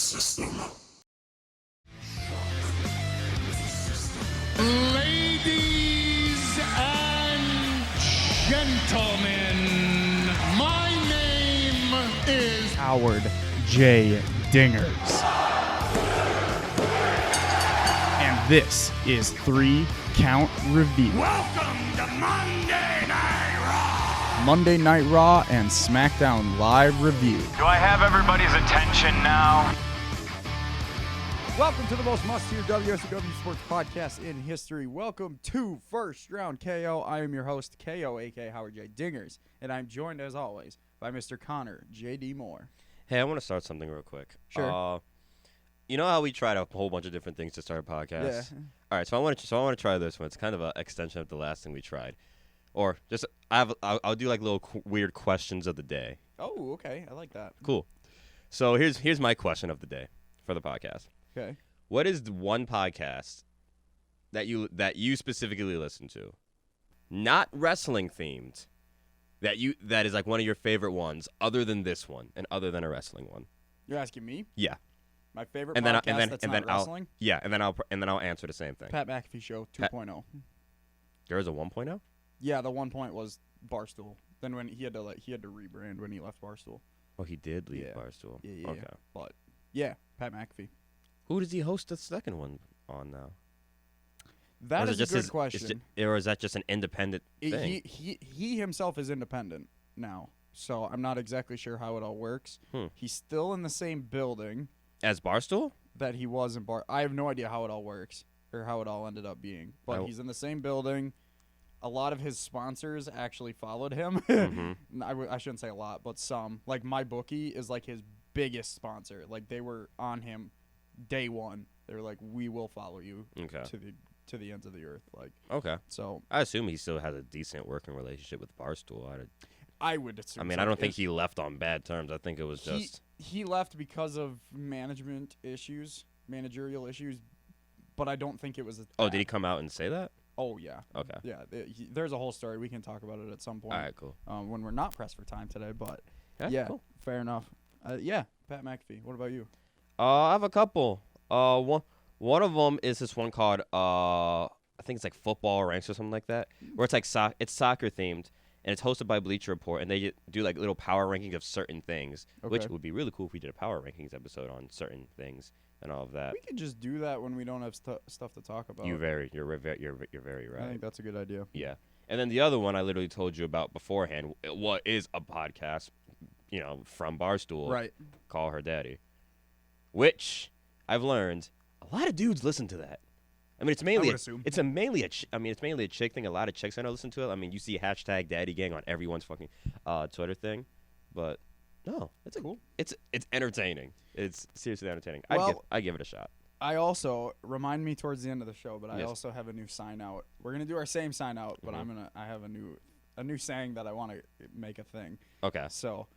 system. Ladies and gentlemen, my name is Howard J. Dingers. And this is 3 Count Review. welcome to Monday Night Raw. Monday Night Raw and Smackdown Live Review. Do I have everybody's attention now? Welcome to the most must-hear WSW Sports podcast in history. Welcome to First Round KO. I am your host, KO, a.k.a. Howard J. Dingers, and I'm joined, as always, by Mr. Connor J.D. Moore. Hey, I want to start something real quick. Sure. You know how we tried a whole bunch of different things to start a podcast? Yeah. All right, so I want to try this one. It's kind of an extension of the last thing we tried, or just I'll do like little weird questions of the day. Oh, okay. I like that. Cool. So here's my question of the day for the podcast. Okay. What is the one podcast that you specifically listen to, not wrestling themed, that is like one of your favorite ones, other than this one and other than a wrestling one? You're asking me? Yeah. My favorite And podcast then that's and not then wrestling? and then I'll answer the same thing. Pat McAfee Show 2.0. There is a 1.0? Yeah, the 1 point was Barstool. Then when he had to rebrand when he left Barstool. Oh, he did leave Yeah. Barstool. Yeah. Okay. But yeah, Pat McAfee. Who does he host the second one on now? That is a good question. Or is that just an independent thing? He himself is independent now, so I'm not exactly sure how it all works. He's still in the same building As Barstool? that he was in I have no idea how it all works or how it all ended up being, but he's in the same building. A lot of his sponsors actually followed him. Mm-hmm. I shouldn't say a lot, but some. Like MyBookie is like his biggest sponsor. Like they were on him day one. They were like, "We will follow you Okay. to the ends of the earth." Like Okay. so. I assume he still has a decent working relationship with Barstool. I would assume. I mean, so. I don't think he left on bad terms. I think it was just... He left because of managerial issues, but I don't think it was. Oh, did he come out and say that? Oh yeah. Okay. Yeah, there's a whole story. We can talk about it at some point. All right, cool. When we're not pressed for time today, but Yeah, cool. fair enough. Yeah, Pat McAfee. What about you? I have a couple. One of them is this one called I think it's like Football Ranks or something like that, where it's like it's soccer themed, and it's hosted by Bleacher Report, and they do like little power rankings of certain things, which would be really cool if we did a power rankings episode on certain things and all of that. We could just do that when we don't have stuff to talk about. You're very right. I think that's a good idea. Yeah. And then the other one I literally told you about beforehand, what is a podcast, from Barstool. Right. Call Her Daddy. Which I've learned a lot of dudes listen to that. I mean, it's mainly it's mainly a chick thing. A lot of chicks I know listen to it. I mean, you see hashtag Daddy Gang on everyone's fucking Twitter thing, but no, it's cool. It's entertaining. It's seriously entertaining. I give it a shot. I also remind me towards the end of the show, but I also have a new sign out. We're gonna do our same sign out, but I have a new saying that I want to make a thing. Okay. So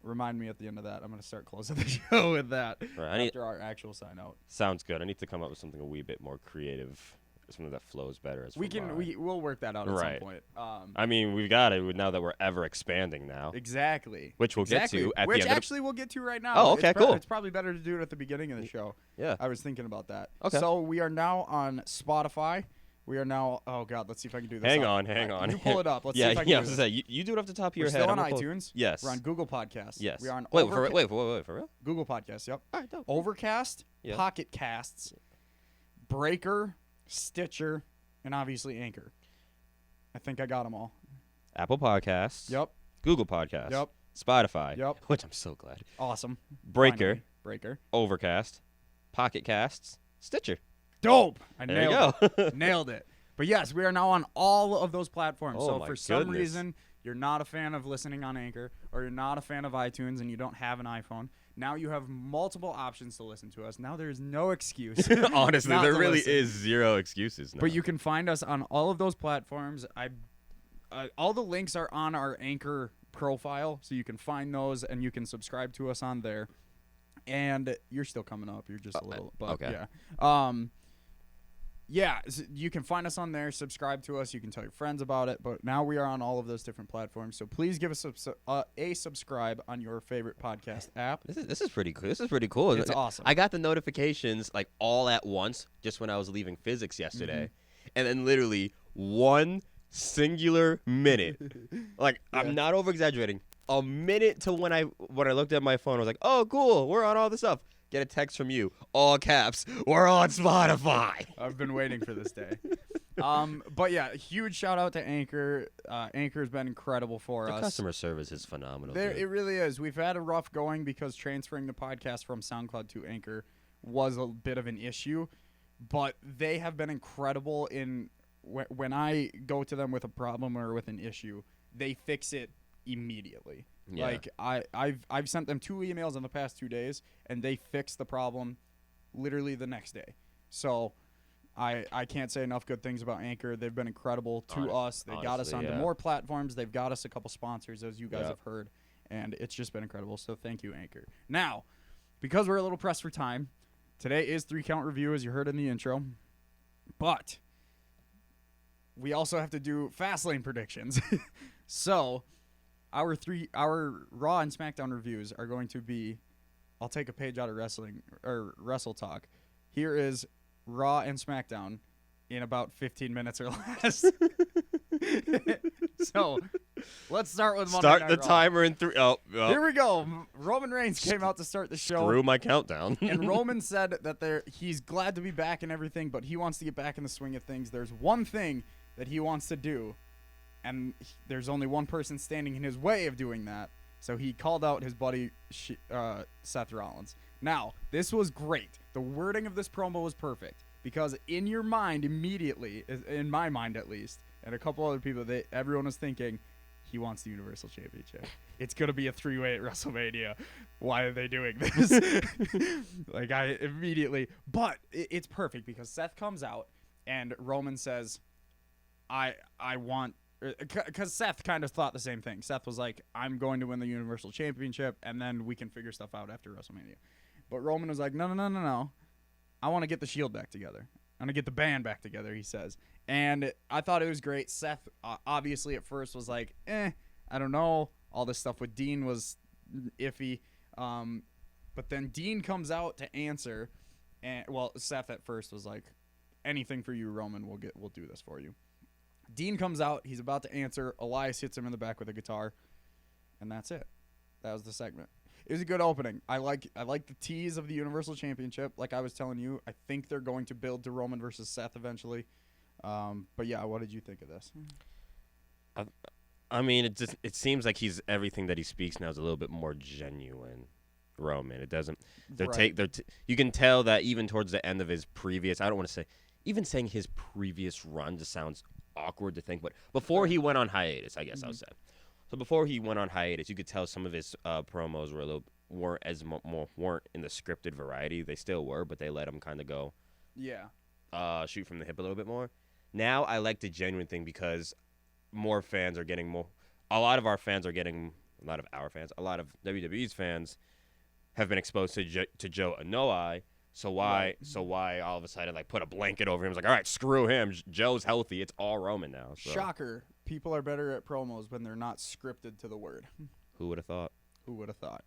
remind me at the end of that. I'm gonna start closing the show with that after our actual sign out. Sounds good. I need to come up with something a wee bit more creative, something that flows better. We'll work that out at some point. I mean, we've got it now that we're ever expanding now. Exactly. Which we'll get to at the end. Which actually we'll get to right now. Oh, okay, cool. It's probably better to do it at the beginning of the show. Yeah. I was thinking about that. Okay. So we are now on Spotify. We are now. Oh God, let's see if I can do this. Hang on. You pull it up. Let's see if I can do this. You do it off the top of your We're head. still on iTunes. Yes. We're on Google Podcasts. Yes. We are on wait, for real? Google Podcasts. Yep. All right, dope. Overcast, Yeah. Pocket Casts, Breaker, Stitcher, and obviously Anchor. I think I got them all. Apple Podcasts. Yep. Google Podcasts. Yep. Spotify. Yep. Which I'm so glad. Awesome. Breaker. Finally. Breaker. Overcast. Pocket Casts. Stitcher. Dope. I There you nailed go. it. Nailed it. But yes, we are now on all of those platforms. Oh, so my for some goodness. reason you're not a fan of listening on Anchor, or you're not a fan of iTunes and you don't have an iPhone, now you have multiple options to listen to us. Now there's no excuse. Honestly, not there to really listen. is zero excuses now. But you can find us on all of those platforms. All the links are on our Anchor profile, so you can find those and you can subscribe to us on there. And you're still coming up. You're just a little, but okay. yeah. Yeah, you can find us on there. Subscribe to us. You can tell your friends about it. But now we are on all of those different platforms. So please give us a subscribe on your favorite podcast app. This is pretty cool. This is pretty cool. It's awesome. I got the notifications like all at once just when I was leaving physics yesterday, and then literally one singular minute. Like I'm not over exaggerating. A minute to when I looked at my phone, I was like, "Oh, cool, we're on all this stuff." Get a text from you, all caps. We're on Spotify. I've been waiting for this day. But yeah, huge shout out to Anchor. Anchor's been incredible for us. The customer service is phenomenal. It really is. We've had a rough going because transferring the podcast from SoundCloud to Anchor was a bit of an issue, but they have been incredible in when I go to them with a problem or with an issue, they fix it immediately. Yeah. Like I've sent them 2 emails in the past 2 days, and they fixed the problem literally the next day. So I can't say enough good things about Anchor. They've been incredible to us. They got us onto more platforms. They've got us a couple sponsors, as you guys have heard, and it's just been incredible. So thank you, Anchor. Now, because we're a little pressed for time, today is 3-count review, as you heard in the intro, but we also have to do Fastlane predictions. So our Raw and SmackDown reviews are going to be, I'll take a page out of Wrestle Talk. Here is Raw and SmackDown in about 15 minutes or less. So let's start with Monday Night Raw. Timer in 3. Oh, here we go. Roman Reigns came out to start the show. Screw my countdown. And Roman said that he's glad to be back and everything, but he wants to get back in the swing of things. There's one thing that he wants to do, and there's only one person standing in his way of doing that. So he called out his buddy Seth Rollins. Now, this was great. The wording of this promo was perfect because in your mind immediately, in my mind at least, and a couple other people, everyone was thinking, he wants the Universal Championship. It's going to be a 3-way at WrestleMania. Why are they doing this? Like, I immediately... But it's perfect because Seth comes out and Roman says, I want... Because Seth kind of thought the same thing. Seth was like, I'm going to win the Universal Championship, and then we can figure stuff out after WrestleMania. But Roman was like, no. I want to get the Shield back together. I want to get the band back together, he says. And I thought it was great. Seth, obviously, at first was like, I don't know. All this stuff with Dean was iffy. But then Dean comes out to answer. And Seth at first was like, anything for you, Roman. We'll do this for you. Dean comes out. He's about to answer. Elias hits him in the back with a guitar. And that's it. That was the segment. It was a good opening. I like the tease of the Universal Championship. Like I was telling you, I think they're going to build to Roman versus Seth eventually. But yeah, what did you think of this? I mean, it seems like he's everything that he speaks now is a little bit more genuine. Roman, it doesn't. You can tell that even towards the end of his previous. I don't want to say even saying his previous run just sounds awkward to think, but before he went on hiatus, I guess I'll say. So before he went on hiatus, you could tell some of his promos weren't in the scripted variety. They still were, but they let him kind of go. Yeah. Shoot from the hip a little bit more. Now I like the genuine thing because more fans are getting more. A lot of WWE's fans have been exposed to Joe Anoa'i. So why all of a sudden like put a blanket over him? It's like, all right, screw him. Joe's healthy. It's all Roman now. So. Shocker. People are better at promos when they're not scripted to the word. Who would have thought? Who would have thought?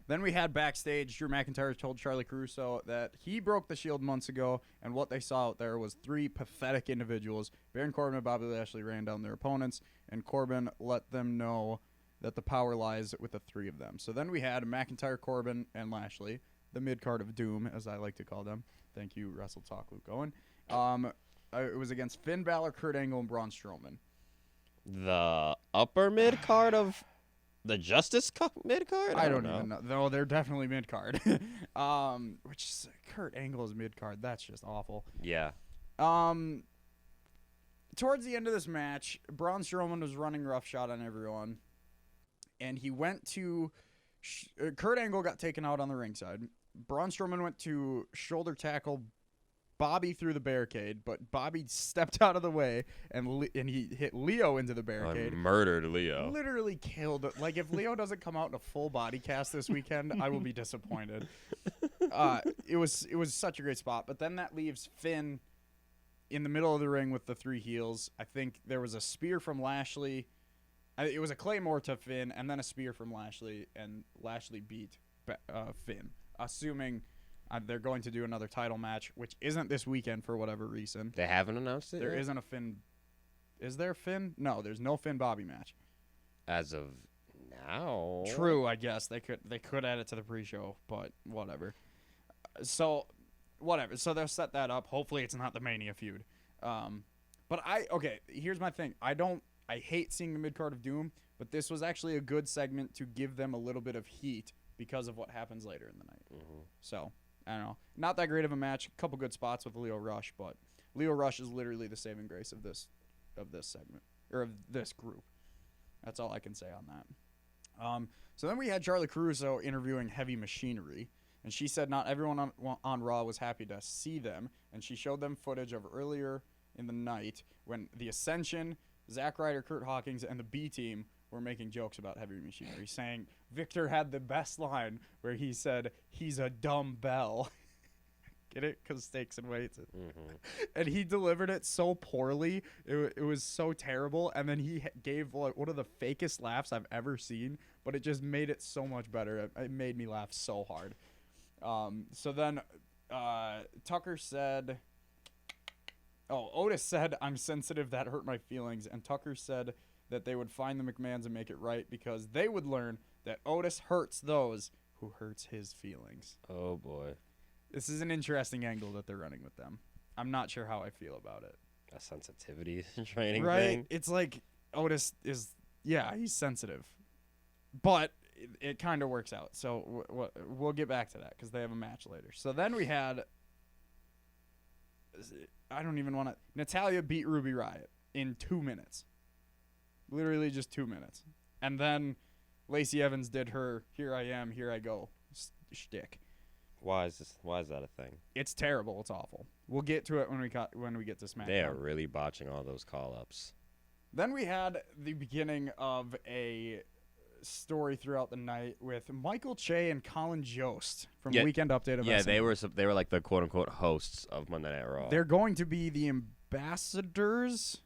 Then we had backstage, Drew McIntyre told Charlie Caruso that he broke the Shield months ago, and what they saw out there was 3 pathetic individuals. Baron Corbin and Bobby Lashley ran down their opponents, and Corbin let them know that the power lies with the 3 of them. So then we had McIntyre, Corbin, and Lashley, the mid-card of doom, as I like to call them. Thank you, Wrestle Talk, Luke Owen. It was against Finn Balor, Kurt Angle, and Braun Strowman. The upper mid-card of the Justice Cup mid-card? I don't even know. No, they're definitely mid-card. Which is, Kurt Angle is mid-card. That's just awful. Yeah. Towards the end of this match, Braun Strowman was running roughshod on everyone. And he went to... Kurt Angle got taken out on the ringside. Braun Strowman went to shoulder tackle Bobby through the barricade, but Bobby stepped out of the way, and he hit Leo into the barricade. Murdered Leo. Literally killed. Like, if Leo doesn't come out in a full body cast this weekend, I will be disappointed. It was such a great spot. But then that leaves Finn in the middle of the ring with the 3 heels. I think there was a spear from Lashley. It was a Claymore to Finn, and then a spear from Lashley, and Lashley beat Finn, assuming they're going to do another title match, which isn't this weekend for whatever reason. They haven't announced it There yet? isn't a Finn. Is there Finn? No, there's no Finn Bobby match. As of now. True, I guess they could add it to the pre-show, but whatever. So, whatever. So they'll set that up. Hopefully, it's not the Mania feud. But here's my thing. I hate seeing the mid-card of Doom, but this was actually a good segment to give them a little bit of heat because of what happens later in the night. Mm-hmm. So, I don't know. Not that great of a match. A couple good spots with Leo Rush, but Leo Rush is literally the saving grace of this segment, or of this group. That's all I can say on that. So then we had Charlie Caruso interviewing Heavy Machinery, and she said not everyone on Raw was happy to see them, and she showed them footage of earlier in the night when the Ascension, Zack Ryder, Kurt Hawkins, and the B-Team were making jokes about Heavy Machinery, saying Victor had the best line where he said, "He's a dumb bell." Get it? Because stakes and weights. Mm-hmm. And he delivered it so poorly. It was so terrible. And then he gave like one of the fakest laughs I've ever seen, but it just made it so much better. It made me laugh so hard. So then Tucker said... Otis said, "I'm sensitive, that hurt my feelings." And Tucker said that they would find the McMahons and make it right because they would learn that Otis hurts those who hurts his feelings. Oh, boy. This is an interesting angle that they're running with them. I'm not sure how I feel about it. A sensitivity training Right? thing. It's like Otis is, he's sensitive. But it kind of works out. So we'll get back to that because they have a match later. So then we had... I don't even want to... Natalya beat Ruby Riott in 2 minutes. Literally just 2 minutes. And then Lacey Evans did her "Here I am, here I go" shtick. Why is that a thing? It's terrible. It's awful. We'll get to it when we get to SmackDown. They are really botching all those call-ups. Then we had the beginning of a story throughout the night with Michael Che and Colin Jost from Weekend Update of SNL. they were like the quote-unquote hosts of Monday Night Raw. They're going to be the ambassadors.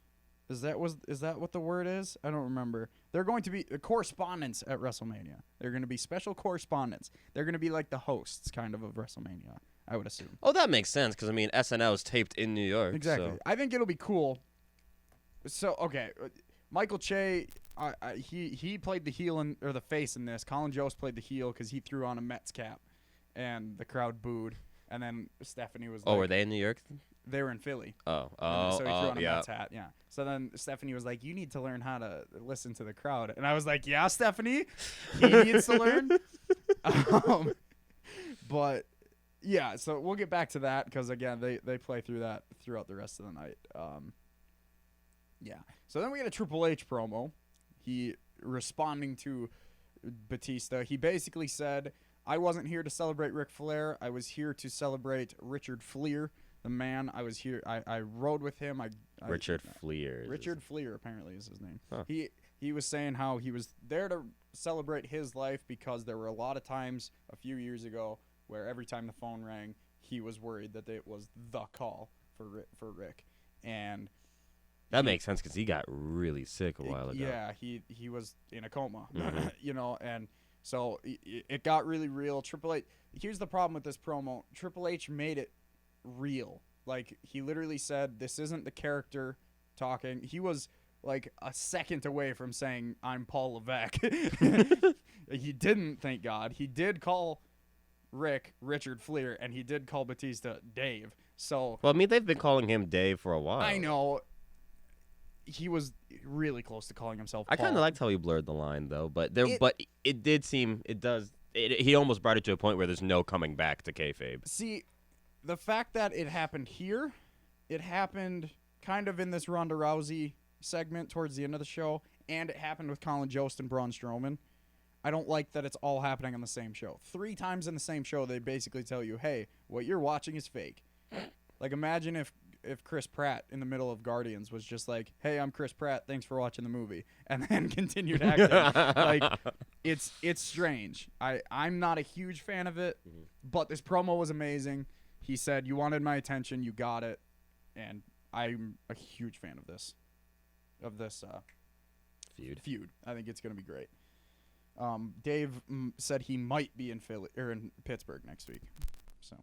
Is that what the word is? I don't remember. They're going to be correspondents at WrestleMania. They're going to be special correspondents. They're going to be like the hosts kind of WrestleMania, I would assume. Oh, that makes sense because, I mean, SNL is taped in New York. Exactly. So. I think it'll be cool. So, okay, Michael Che, he played the heel or the face in this. Colin Jost played the heel because he threw on a Mets cap, and the crowd booed. And then Stephanie was like... Oh, were they in New York? They were in Philly. So he threw on a Mets hat, yeah. So then Stephanie was like, "You need to learn how to listen to the crowd." And I was like, "Yeah, Stephanie, he needs to learn." But yeah, so we'll get back to that because again, they play through that throughout the rest of the night. Yeah. So then we had a Triple H promo. He responding to Batista. He basically said, "I wasn't here to celebrate Ric Flair. I was here to celebrate Richard Fleer. The man, I was here. I rode with him. Richard Fleer. Richard Fleer apparently is his name. Huh. He was saying how he was there to celebrate his life because there were a lot of times a few years ago where every time the phone rang, he was worried that it was the call for Rick, and that makes sense because he got really sick a while ago. Yeah, he was in a coma, and so it got really real. Triple H. Here's the problem with this promo. Triple H made it real. Like, he literally said, "This isn't the character talking." He was like a second away from saying, "I'm Paul Levesque." He didn't, thank God. He did call Rick Richard Fleer, and he did call Batista Dave. So, well, I mean, they've been calling him Dave for a while. I know. He was really close to calling himself Paul. I kind of liked how he blurred the line, though. But it did seem, he almost brought it to a point where there's no coming back to kayfabe. See, the fact that it happened here, it happened kind of in this Ronda Rousey segment towards the end of the show, and it happened with Colin Jost and Braun Strowman. I don't like that it's all happening on the same show. 3 times in the same show, they basically tell you, "Hey, what you're watching is fake." Like, imagine if Chris Pratt in the middle of Guardians was just like, "Hey, I'm Chris Pratt. Thanks for watching the movie," and then continued acting. Like, it's strange. I'm not a huge fan of it, but this promo was amazing. He said, "You wanted my attention, you got it," and I'm a huge fan of this feud. I think it's going to be great. Dave said he might be in Philly or in Pittsburgh next week. So,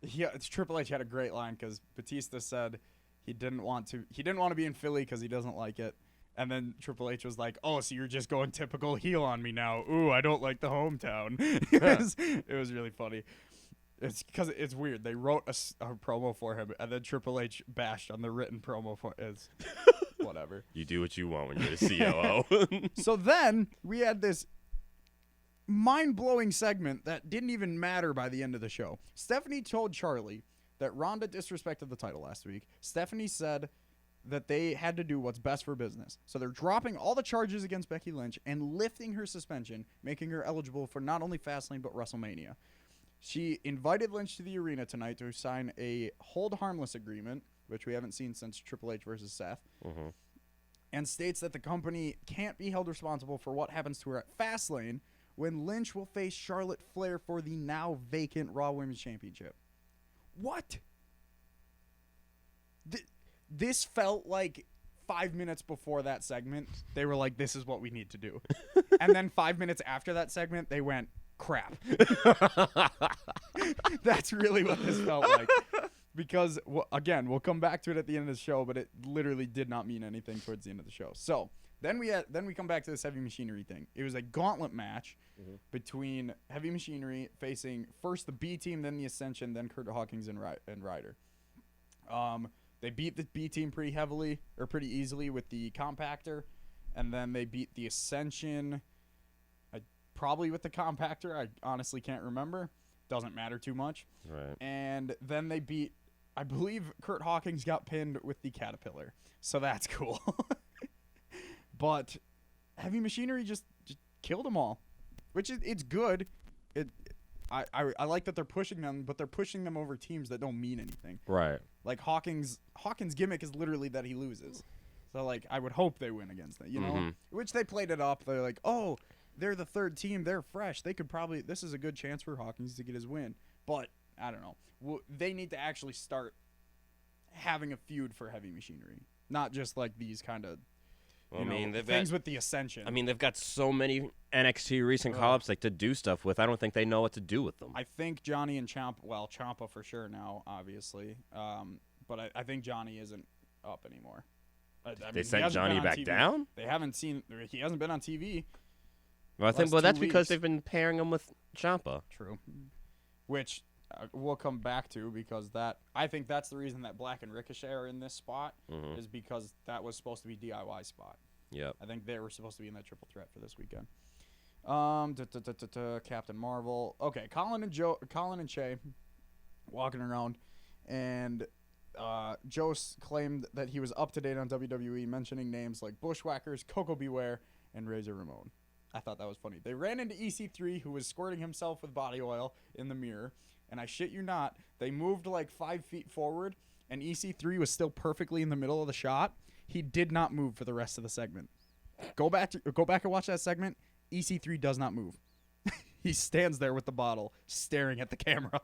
yeah, Triple H had a great line because Batista said he didn't want to be in Philly because he doesn't like it. And then Triple H was like, "Oh, so you're just going typical heel on me now? Ooh, I don't like the hometown." It was really funny. It's because it's weird. They wrote a promo for him, and then Triple H bashed on the written promo for it. Whatever. You do what you want when you're the COO. So then we had this mind-blowing segment that didn't even matter by the end of the show. Stephanie told Charlie that Ronda disrespected the title last week. Stephanie said that they had to do what's best for business. So they're dropping all the charges against Becky Lynch and lifting her suspension, making her eligible for not only Fastlane but WrestleMania. She invited Lynch to the arena tonight to sign a hold harmless agreement, which we haven't seen since Triple H versus Seth, and states that the company can't be held responsible for what happens to her at Fastlane when Lynch will face Charlotte Flair for the now vacant Raw Women's Championship. What? This felt like 5 minutes before that segment, they were like, this is what we need to do. And then 5 minutes after that segment, they went, crap. That's really what this felt like. Because, again, we'll come back to it at the end of the show, but it literally did not mean anything towards the end of the show. So then we come back to this Heavy Machinery thing. It was a gauntlet match between Heavy Machinery facing first the B team, then the Ascension, then Kurt Hawkins and Ryder. They beat the B team pretty easily with the compactor, and then they beat the Ascension probably with the compactor. I honestly can't remember. Doesn't matter too much. Right. And then they beat, I believe Kurt Hawkins got pinned with the Caterpillar. So that's cool. But Heavy Machinery just killed them all, which it's good. I like that they're pushing them, but they're pushing them over teams that don't mean anything. Right. Like Hawkins' gimmick is literally that he loses. So like I would hope they win against it, you know? Which they played it up. They're like, "Oh, they're the third team. They're fresh. They could probably this is a good chance for Hawkins to get his win." But I don't know. They need to actually start having a feud for Heavy Machinery, not just like these kind of things with the Ascension. I mean, they've got so many NXT recent call-ups to do stuff with. I don't think they know what to do with them. I think Johnny and Ciampa for sure now, obviously. But I think Johnny isn't up anymore. They sent Johnny back down? He hasn't been on TV. Well, that's because they've been pairing him with Ciampa. True. Which we'll come back to because I think that's the reason that Black and Ricochet are in this spot is because that was supposed to be DIY spot. Yep. I think they were supposed to be in that triple threat for this weekend. Captain Marvel. Okay, Colin and Shay walking around, and Jost claimed that he was up to date on WWE, mentioning names like Bushwhackers, Coco Beware, and Razor Ramon. I thought that was funny. They ran into EC3, who was squirting himself with body oil in the mirror, and I shit you not, they moved like 5 feet forward, and EC3 was still perfectly in the middle of the shot. He did not move for the rest of the segment. Go back and watch that segment. EC3 does not move. He stands there with the bottle, staring at the camera.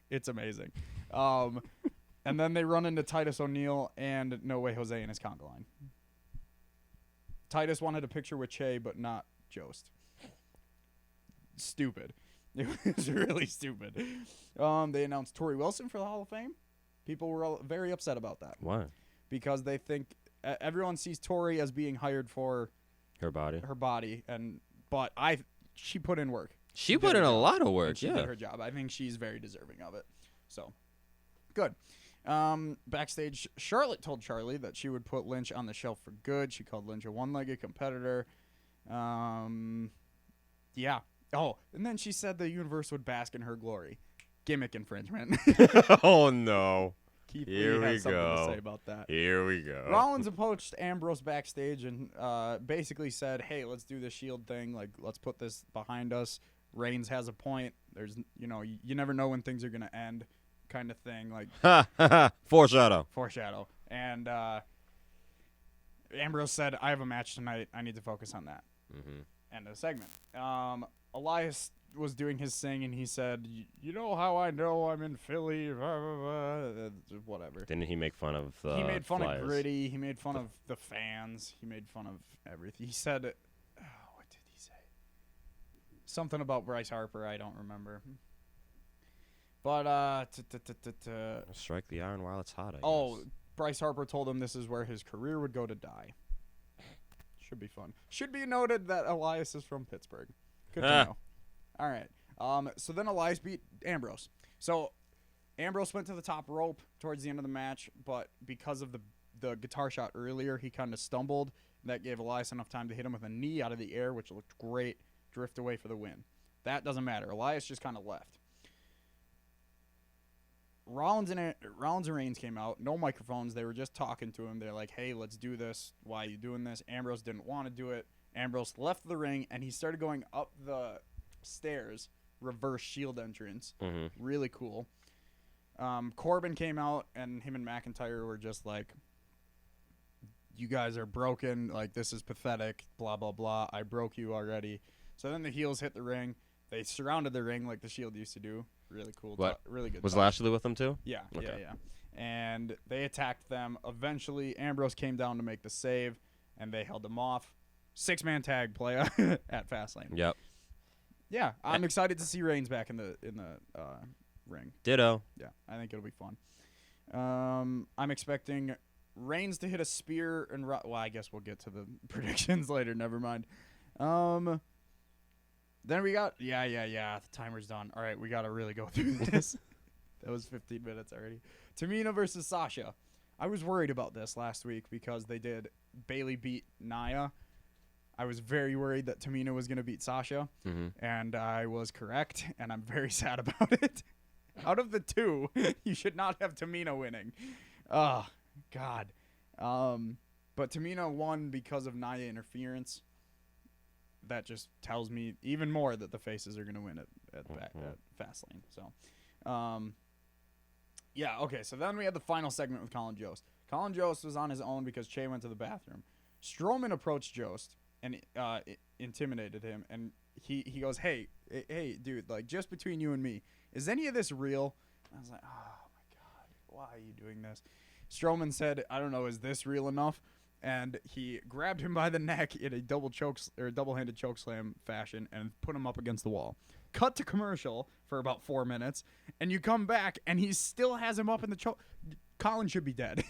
It's amazing. And then they run into Titus O'Neil and No Way Jose in his conga line. Titus wanted a picture with Che, but not Jost. Stupid. It was really stupid. They announced Tori Wilson for the Hall of Fame. People were all very upset about that. Why? Because they think everyone sees Tori as being hired for her body, but she put in work. She put in a lot of work. She did her job. I think she's very deserving of it. So, good. Backstage, Charlotte told Charlie that she would put Lynch on the shelf for good. She called Lynch a one-legged competitor. Yeah. Oh, and then she said the universe would bask in her glory. Gimmick infringement. Oh, no. Keith Lee has something to say about that. Here we go. Rollins approached Ambrose backstage and basically said, "Hey, let's do the Shield thing. Like, let's put this behind us. Reigns has a point. There's, you never know when things are gonna end, kind of thing. Like, foreshadow. And Ambrose said, "I have a match tonight. I need to focus on that." End of the segment. Elias was doing his thing, and he said, "You know how I know I'm in Philly?" Whatever. Didn't he make fun of He made fun Flyers? of Gritty. He made fun of the fans. He made fun of everything. He said, what did he say? Something about Bryce Harper. I don't remember. But Strike the iron while it's hot, I oh, guess. Bryce Harper told him this is where his career would go to die. Should be fun. Should be noted that Elias is from Pittsburgh. Good to know. All right. So then Elias beat Ambrose. So Ambrose went to the top rope towards the end of the match, but because of the guitar shot earlier, he kind of stumbled. That gave Elias enough time to hit him with a knee out of the air, which looked great. Drift away for the win. That doesn't matter. Elias just kind of left. Rollins and Reigns came out. No microphones. They were just talking to him. They're like, hey, let's do this. Why are you doing this? Ambrose didn't want to do it. Ambrose left the ring, and he started going up the stairs, reverse Shield entrance. Mm-hmm. Really cool. Corbin came out, and him and McIntyre were just like, you guys are broken. Like, this is pathetic. Blah, blah, blah. I broke you already. So then the heels hit the ring. They surrounded the ring like the Shield used to do. Really cool. What? Really good. Was touch. Lashley with them too? Yeah, Okay. yeah. And they attacked them. Eventually, Ambrose came down to make the save, and they held them off. 6-man tag play at Fastlane. Yep. Yeah, I'm excited to see Reigns back in the ring. Ditto. Yeah, I think it'll be fun. I'm expecting Reigns to hit a spear and well, I guess we'll get to the predictions later. Never mind. Then we got the timer's done. All right, we got to really go through this. That was 15 minutes already. Tamina versus Sasha. I was worried about this last week because they did Bayley beat Nia. I was very worried that Tamina was going to beat Sasha, and I was correct, and I'm very sad about it. Out of the two, you should not have Tamina winning. Oh, God. But Tamina won because of Nia interference. That just tells me even more that the faces are going to win at Fastlane. So, yeah, okay. So then we had the final segment with Colin Jost. Colin Jost was on his own because Che went to the bathroom. Strowman approached Jost and intimidated him, and he goes, hey, dude, like, just between you and me, is any of this real? And I was like, oh, my God, why are you doing this? Strowman said, I don't know, is this real enough? And he grabbed him by the neck in a double-handed chokeslam fashion and put him up against the wall. Cut to commercial for about 4 minutes, and you come back, and he still has him up in the choke. Colin should be dead.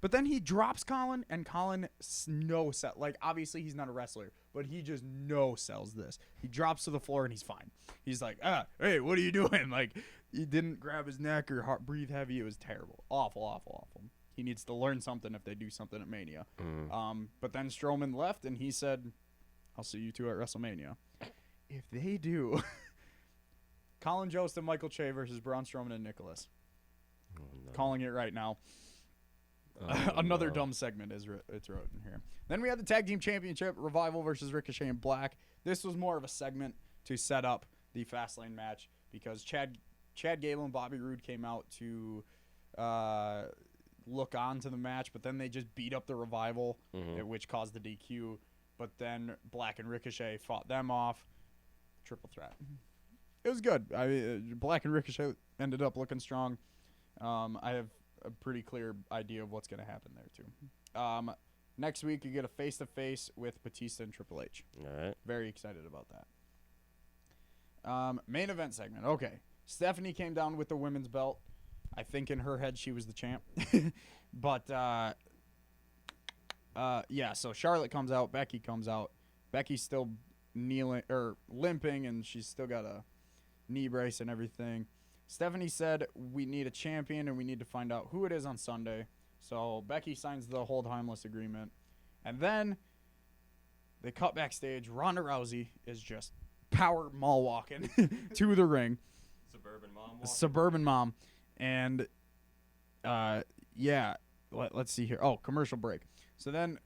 But then he drops Colin, and Colin no-sell. Like, obviously he's not a wrestler, but he just no-sells this. He drops to the floor, and he's fine. He's like, hey, what are you doing? Like, he didn't grab his neck or breathe heavy. It was terrible. Awful, awful, awful. He needs to learn something if they do something at Mania. But then Strowman left, and he said, I'll see you two at WrestleMania. If they do, Colin Jost and Michael Che versus Braun Strowman and Nicholas. Oh, no. Calling it right now. Oh, Another no. dumb segment it's wrote in here. Then we had the Tag Team Championship, Revival versus Ricochet and Black. This was more of a segment to set up the Fastlane match because Chad Gable and Bobby Roode came out to look on to the match, but then they just beat up the Revival, which caused the DQ. But then Black and Ricochet fought them off. Triple threat. It was good. I mean, Black and Ricochet ended up looking strong. I have a pretty clear idea of what's going to happen there, too. Next week, you get a face-to-face with Batista and Triple H. All right. Very excited about that. Main event segment. Okay. Stephanie came down with the women's belt. I think in her head she was the champ. But, yeah, so Charlotte comes out. Becky comes out. Becky's still limping, and she's still got a knee brace and everything. Stephanie said, we need a champion, and we need to find out who it is on Sunday. So Becky signs the hold harmless agreement. And then they cut backstage. Ronda Rousey is just power mall walking to the ring. Suburban mom. And, yeah, let's see here. Oh, commercial break. So then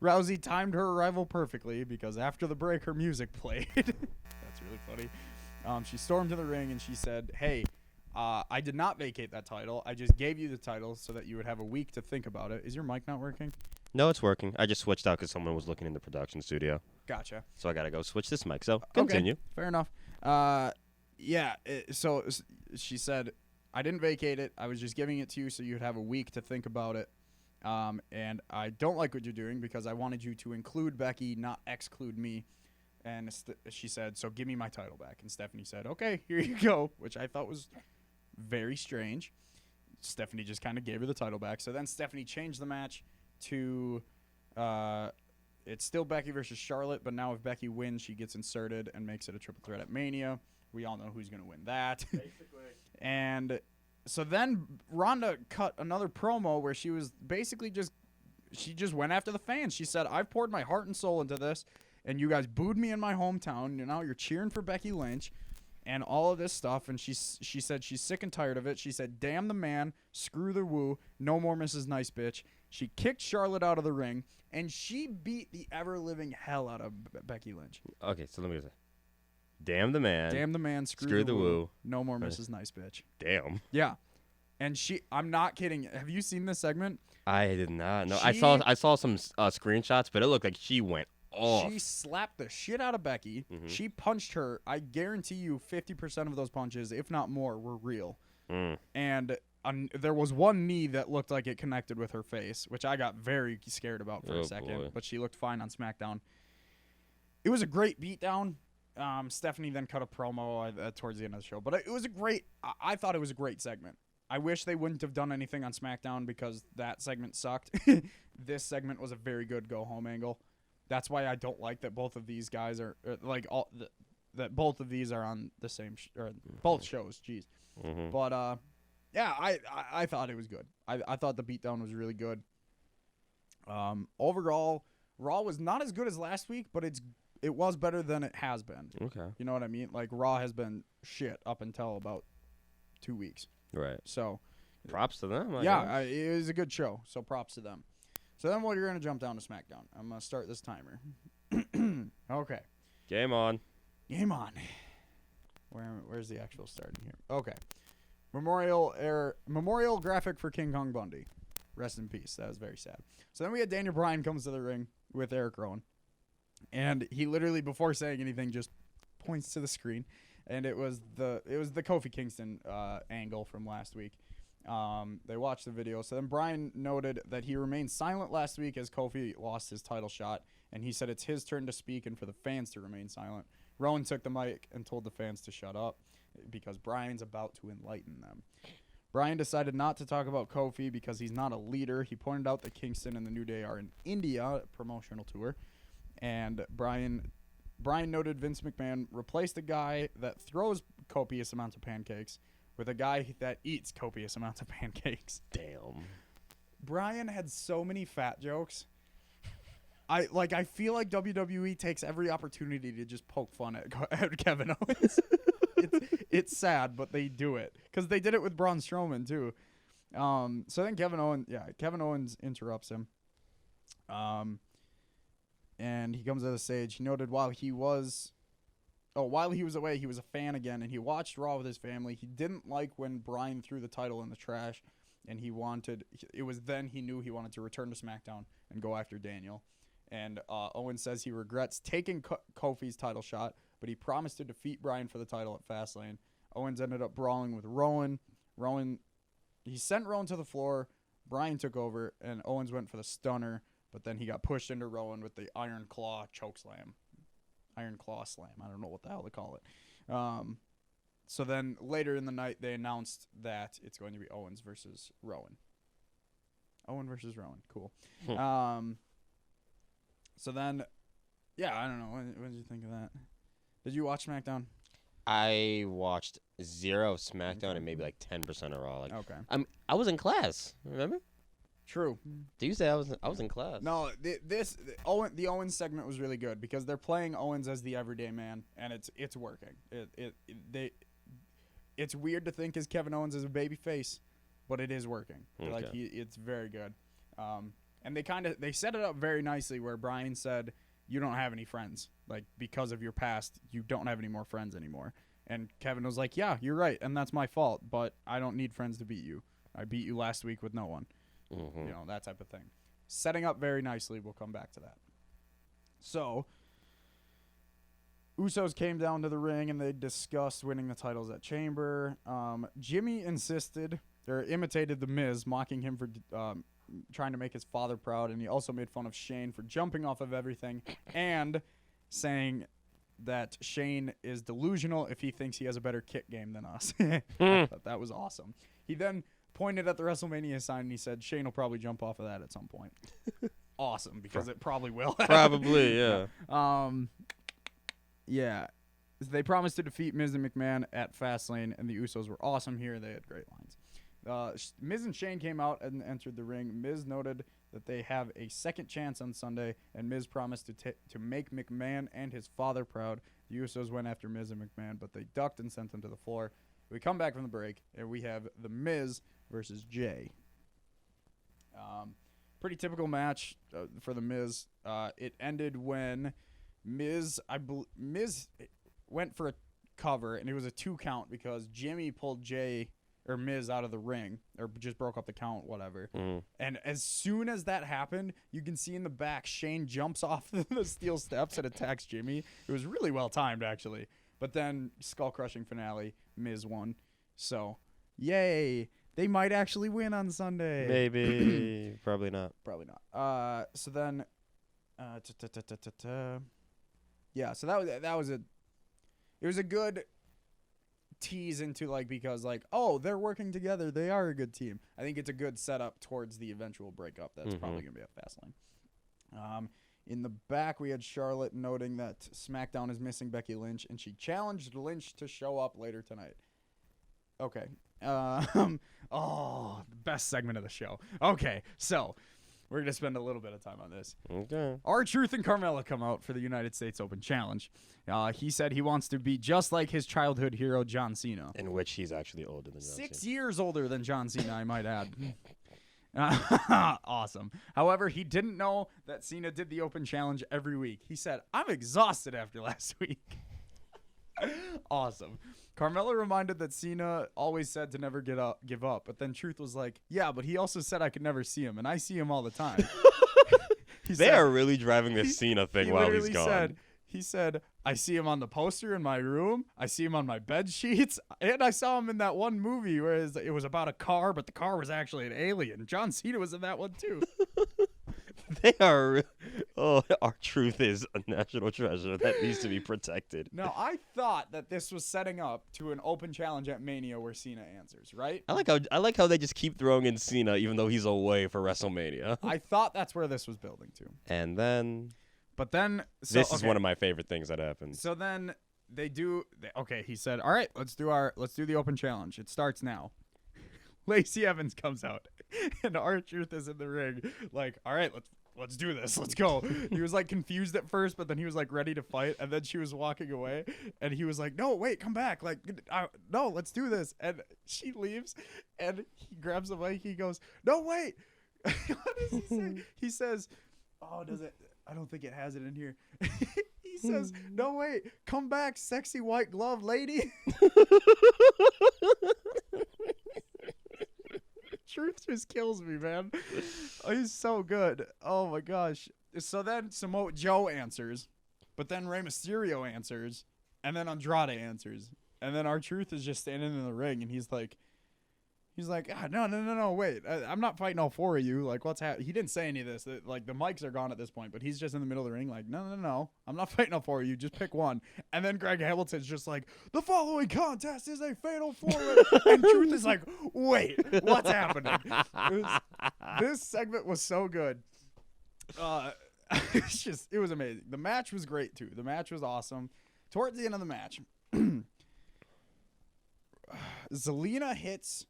Rousey timed her arrival perfectly because after the break, her music played. That's really funny. She stormed to the ring and she said, hey, I did not vacate that title. I just gave you the title so that you would have a week to think about it. Is your mic not working? No, it's working. I just switched out because someone was looking in the production studio. Gotcha. So I got to go switch this mic. So continue. Okay, fair enough. So she said, I didn't vacate it. I was just giving it to you so you'd have a week to think about it. And I don't like what you're doing because I wanted you to include Becky, not exclude me. And she said, so give me my title back. And Stephanie said, okay, here you go, which I thought was very strange. Stephanie just kind of gave her the title back. So then Stephanie changed the match to it's still Becky versus Charlotte, but now if Becky wins, she gets inserted and makes it a triple threat at Mania. We all know who's going to win that. Basically. And so then Ronda cut another promo where she was basically she just went after the fans. She said, I've poured my heart and soul into this, and you guys booed me in my hometown. Now you're cheering for Becky Lynch and all of this stuff. And she said she's sick and tired of it. She said, damn the man, screw the woo, no more Mrs. Nice Bitch. She kicked Charlotte out of the ring, and she beat the ever-living hell out of Becky Lynch. Okay, so let me say, damn the man, screw the woo, no more Mrs. Nice Bitch. Damn. Yeah. And I'm not kidding. Have you seen this segment? I did not. No, I saw some screenshots, but it looked like she went off. She slapped the shit out of Becky. Mm-hmm. She punched her. I guarantee you 50% of those punches, if not more, were real. And there was one knee that looked like it connected with her face, which I got very scared about for a second. Boy. But she looked fine on SmackDown. It was a great beatdown. Stephanie then cut a promo towards the end of the show. But it was I thought it was a great segment. I wish they wouldn't have done anything on SmackDown because that segment sucked. This segment was a very good go-home angle. That's why I don't like that both of these guys are that both of these are on the same both shows. Jeez, but yeah, I thought it was good. I thought the beatdown was really good. Overall, Raw was not as good as last week, but it was better than it has been. Okay, you know what I mean? Like Raw has been shit up until about 2 weeks. Right. So, props to them. It was a good show. So props to them. So then we're going to jump down to SmackDown. I'm going to start this timer. Okay. Game on. Game on. Where's the actual starting here? Okay. Memorial graphic for King Kong Bundy. Rest in peace. That was very sad. So then we had Daniel Bryan comes to the ring with Eric Rowan. And he literally, before saying anything, just points to the screen. And it was the Kofi Kingston angle from last week. They watched the video. So then Bryan noted that he remained silent last week as Kofi lost his title shot, and he said it's his turn to speak and for the fans to remain silent. Rowan took the mic and told the fans to shut up because Bryan's about to enlighten them. Bryan decided not to talk about Kofi because he's not a leader. He pointed out that Kingston and the New Day are in India, promotional tour, and Bryan noted Vince McMahon replaced a guy that throws copious amounts of pancakes with a guy that eats copious amounts of pancakes. Damn. Bryan had so many fat jokes. I feel like WWE takes every opportunity to just poke fun at Kevin Owens. It's sad, but they do it because they did it with Braun Strowman too. So then Kevin Owens interrupts him. And he comes to the stage. He noted while he was away, he was a fan again, and he watched Raw with his family. He didn't like when Bryan threw the title in the trash, and it was then he knew he wanted to return to SmackDown and go after Daniel. And Owens says he regrets taking Kofi's title shot, but he promised to defeat Bryan for the title at Fastlane. Owens ended up brawling with Rowan. He sent Rowan to the floor. Bryan took over, and Owens went for the stunner. But then he got pushed into Rowan with the Iron Claw choke slam. Iron Claw slam. I don't know what the hell they call it. So then later in the night, they announced that it's going to be Owens versus Rowan. Owen versus Rowan. Cool. So then, yeah, I don't know. What did you think of that? Did you watch SmackDown? I watched 0 of SmackDown and maybe like 10% of Raw. Okay. I was in class. Remember? True. Tuesday, I was in class. No, the Owens segment was really good because they're playing Owens as the everyday man, and it's working. It's weird to think as Kevin Owens as a baby face, but it is working. Okay. It's very good. And they set it up very nicely where Bryan said, "You don't have any friends. Like because of your past, you don't have any more friends anymore." And Kevin was like, "Yeah, you're right, and that's my fault, but I don't need friends to beat you. I beat you last week with no one." Mm-hmm. You know, that type of thing. Setting up very nicely. We'll come back to that. So, Usos came down to the ring and they discussed winning the titles at Chamber. Jimmy insisted or imitated The Miz, mocking him for trying to make his father proud, and he also made fun of Shane for jumping off of everything and saying that Shane is delusional if he thinks he has a better kick game than us. I thought that was awesome. He then pointed at the WrestleMania sign and he said Shane will probably jump off of that at some point. Awesome, because it probably will. Probably, yeah. Yeah. They promised to defeat Miz and McMahon at Fastlane, and the Usos were awesome here. They had great lines. Miz and Shane came out and entered the ring. Miz noted that they have a second chance on Sunday, and Miz promised to make McMahon and his father proud. The Usos went after Miz and McMahon, but they ducked and sent them to the floor. We come back from the break, and we have The Miz versus Jay. Pretty typical match for The Miz. It ended when Miz went for a cover, and it was a 2 count because Jimmy pulled Miz out of the ring, or just broke up the count, whatever. And as soon as that happened, you can see in the back, Shane jumps off the steel steps and attacks Jimmy. It was really well timed, actually. But then, skull-crushing finale, Miz won. So, yay! They might actually win on Sunday. Maybe. Probably not. Probably not. So then, yeah. So that was it was a good tease into because they're working together. They are a good team. I think it's a good setup towards the eventual breakup. That's probably gonna be at Fastlane. In the back, we had Charlotte noting that SmackDown is missing Becky Lynch, and she challenged Lynch to show up later tonight. Okay. The best segment of the show. Okay, so we're going to spend a little bit of time on this. Okay. R-Truth and Carmella come out for the United States Open Challenge. He said he wants to be just like his childhood hero, John Cena. In which he's actually older than John Cena. 6 years older than John Cena, I might add. Awesome. However, he didn't know that Cena did the Open Challenge every week. He said, I'm exhausted after last week. Awesome. Carmella reminded that Cena always said to never give up, but then Truth was like, yeah, but he also said I could never see him, and I see him all the time. They are really driving this Cena thing while he's gone. He said, I see him on the poster in my room, I see him on my bed sheets, and I saw him in that one movie where it was about a car, but the car was actually an alien. John Cena was in that one too. They are. Our Truth is a national treasure that needs to be protected. Now, I thought that this was setting up to an Open Challenge at Mania where Cena answers, right? I like how they just keep throwing in Cena even though he's away for WrestleMania. I thought that's where this was building to. And then. But then. This is one of my favorite things that happens. So then they do. Okay, he said, all right, let's do the Open Challenge. It starts now. Lacey Evans comes out, and R-Truth is in the ring, like, all right, let's do this. Let's go. He was confused at first, but then he was ready to fight, and then she was walking away, and he was like, no, wait, come back. No, let's do this. And she leaves, and he grabs the mic. He goes, no, wait. What does he say? He says, does it? I don't think it has it in here. He says, no, wait, come back, sexy white glove lady. Truth just kills me, man. He's so good. Oh my gosh. So then Samoa Joe answers, but then Rey Mysterio answers, and then Andrade answers, and then R-Truth is just standing in the ring, and he's like, no, wait, I'm not fighting all 4 of you. What's happening? He didn't say any of this. The mics are gone at this point, but he's just in the middle of the ring, no, I'm not fighting all 4 of you. Just pick one. And then Greg Hamilton's just like, the following contest is a fatal 4-way. And Truth is like, wait, what's happening? This segment was so good. It was amazing. The match was great too. The match was awesome. Towards the end of the match, Zelina hits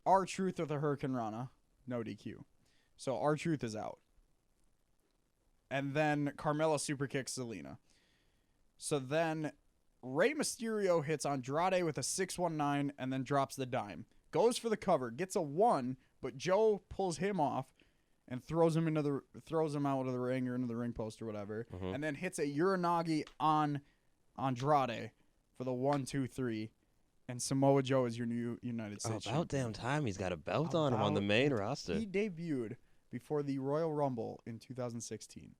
R-Truth with a Hurricane Rana, no DQ. So R-Truth is out. And then Carmella super kicks Zelina. So then Rey Mysterio hits Andrade with a 619 and then drops the dime. Goes for the cover, gets a 1, but Joe pulls him off and throws him out of the ring or into the ring post or whatever. And then hits a Uranagi on Andrade for the 1-2-3. And Samoa Joe is your new United States About damn time he's got a belt on him on the main roster. He debuted before the Royal Rumble in 2016.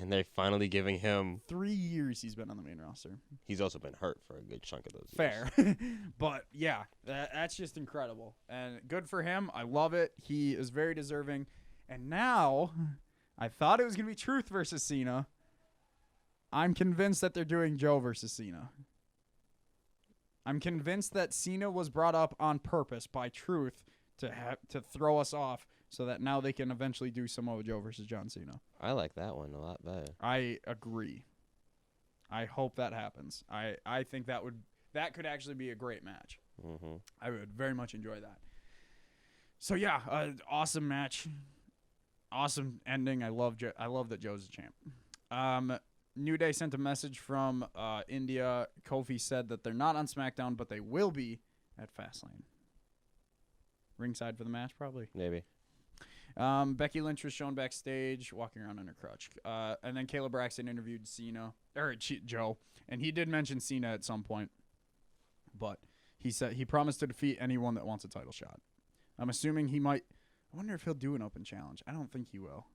And they're finally giving him. 3 years he's been on the main roster. He's also been hurt for a good chunk of those years. Fair. But, yeah, that's just incredible. And good for him. I love it. He is very deserving. And now, I thought it was going to be Truth versus Cena. I'm convinced that they're doing Joe versus Cena. I'm convinced that Cena was brought up on purpose by Truth to throw us off so that now they can eventually do Samoa Joe versus John Cena. I like that one a lot better. I agree. I hope that happens. I think that could actually be a great match. Mm-hmm. I would very much enjoy that. So yeah, awesome match, awesome ending. I love that Joe's a champ. New Day sent a message from India. Kofi said that they're not on SmackDown, but they will be at Fastlane. Ringside for the match, probably. Maybe. Becky Lynch was shown backstage, walking around on her crutch. And then Kayla Braxton interviewed Joe, and he did mention Cena at some point. But he said he promised to defeat anyone that wants a title shot. I'm assuming he might. I wonder if he'll do an open challenge. I don't think he will.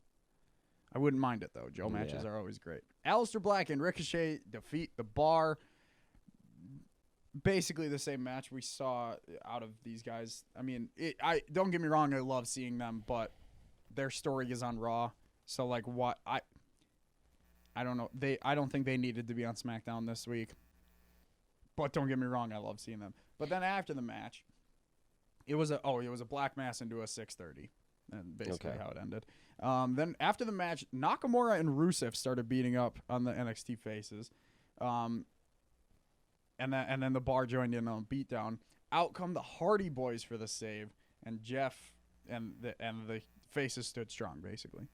I wouldn't mind it, though. Joe matches are always great. Aleister Black and Ricochet defeat The Bar. Basically the same match we saw out of these guys. I mean, don't get me wrong, I love seeing them, but their story is on Raw. So, like, what? I don't know. I don't think they needed to be on SmackDown this week. But don't get me wrong, I love seeing them. But then after the match, it was a black mass into a 630. And basically how it ended. Then after the match, Nakamura and Rusev started beating up on the NXT faces. And then the Bar joined in on beatdown. Out come the Hardy Boys for the save, and Jeff and the faces stood strong, basically.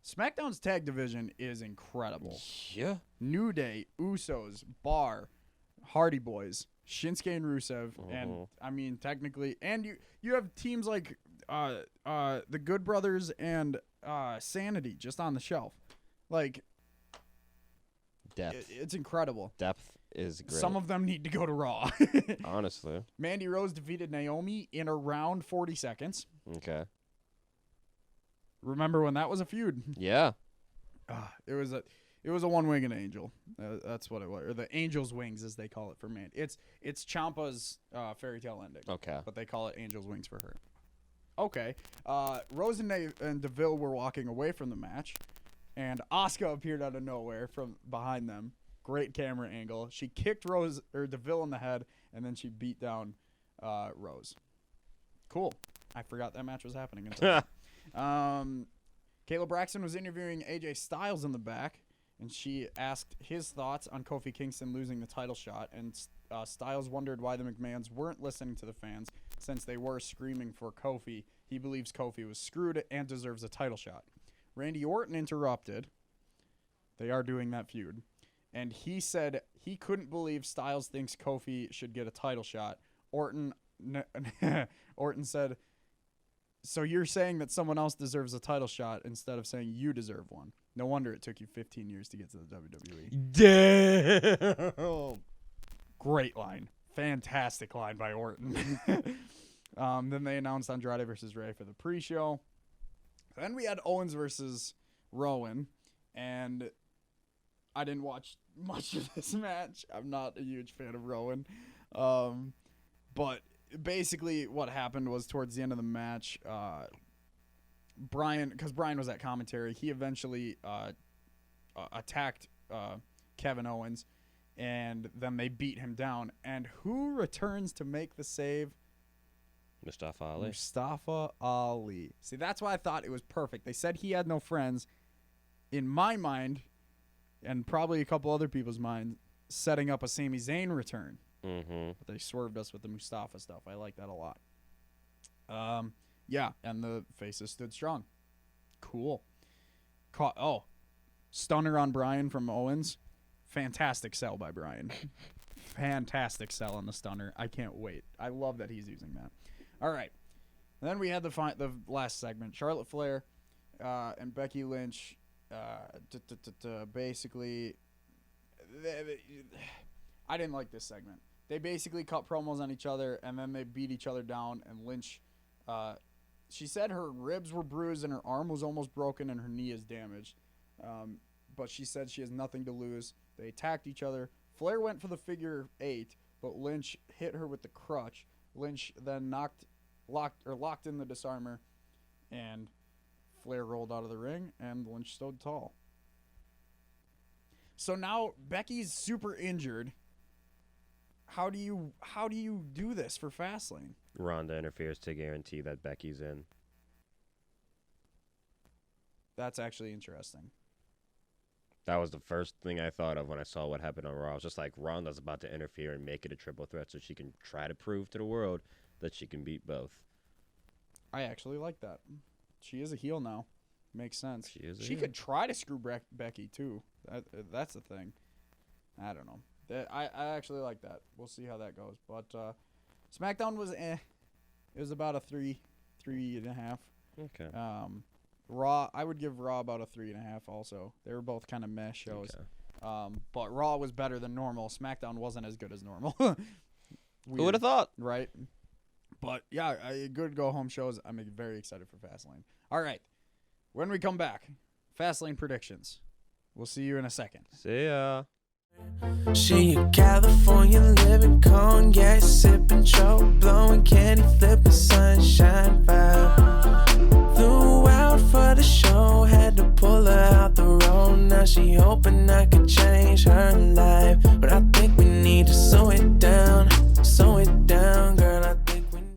SmackDown's tag division is incredible. Yeah. New Day, Usos, Bar, Hardy Boys, Shinsuke and Rusev, and I mean technically, and you have teams like the Good Brothers and Sanity just on the shelf. Like, depth. It's incredible. Depth is great. Some of them need to go to Raw. Honestly. Mandy Rose defeated Naomi in around 40 seconds. Okay. Remember when that was a feud? Yeah. It was a one-winged angel. That's what it was, or the Angel's Wings, as they call it for Mandy. It's Ciampa's fairy tale ending. Okay. But they call it Angel's Wings for her. Okay. Rose and DeVille were walking away from the match, and Asuka appeared out of nowhere from behind them. Great camera angle. She kicked DeVille in the head, and then she beat down Rose. Cool. I forgot that match was happening until Kayla Braxton was interviewing AJ Styles in the back, and she asked his thoughts on Kofi Kingston losing the title shot, and Styles wondered why the McMahons weren't listening to the fans since they were screaming for Kofi. He believes Kofi was screwed and deserves a title shot. Randy Orton interrupted. They are doing that feud. And he said he couldn't believe Styles thinks Kofi should get a title shot. Orton said, so you're saying that someone else deserves a title shot instead of saying you deserve one. No wonder it took you 15 years to get to the WWE. Damn. Great line. Fantastic line by Orton. Then they announced Andrade versus Ray for the pre-show. Then we had Owens versus Rowan. And I didn't watch much of this match. I'm not a huge fan of Rowan. But basically what happened was towards the end of the match, because Brian was at commentary, he eventually attacked Kevin Owens, and then they beat him down. And who returns to make the save? Mustafa Ali. Mustafa Ali. See, that's why I thought it was perfect. They said he had no friends. In my mind, and probably a couple other people's minds, setting up a Sami Zayn return. Mm-hmm. But they swerved us with the Mustafa stuff. I like that a lot. Yeah, and the faces stood strong. Cool. Stunner on Bryan from Owens. Fantastic sell by Bryan. Fantastic sell on the stunner. I can't wait. I love that he's using that. All right. And then we had the last segment. Charlotte Flair and Becky Lynch. Basically, I didn't like this segment. They basically cut promos on each other, and then they beat each other down. And Lynch, she said her ribs were bruised and her arm was almost broken and her knee is damaged. but she said she has nothing to lose. They attacked each other. Flair went for the figure 8, but Lynch hit her with the crutch. Lynch then locked in the disarmer, and Flair rolled out of the ring, and Lynch stood tall. So now Becky's super injured. How do you do this for Fastlane? Ronda interferes to guarantee that Becky's in. That's actually interesting. That was the first thing I thought of when I saw what happened on Raw. I was just like, Ronda's about to interfere and make it a triple threat so she can try to prove to the world that she can beat both. I actually like that. She is a heel now. Makes sense. She could try to screw Becky too. That's the thing. I don't know. I actually like that. We'll see how that goes. But SmackDown was It was about a 3.5. Okay. Raw, I would give Raw about a 3.5 also. They were both kind of meh shows. Okay. But Raw was better than normal. SmackDown wasn't as good as normal. Who would have thought? Right? But, yeah, good go-home shows. I'm very excited for Fastlane. All right. When we come back, Fastlane predictions. We'll see you in a second. See ya. She a California living, cognac sipping, choke blowing, candy flipping, sunshine vibe. Flew out for the show, had to pull her out the road. Now she hoping I could change her life.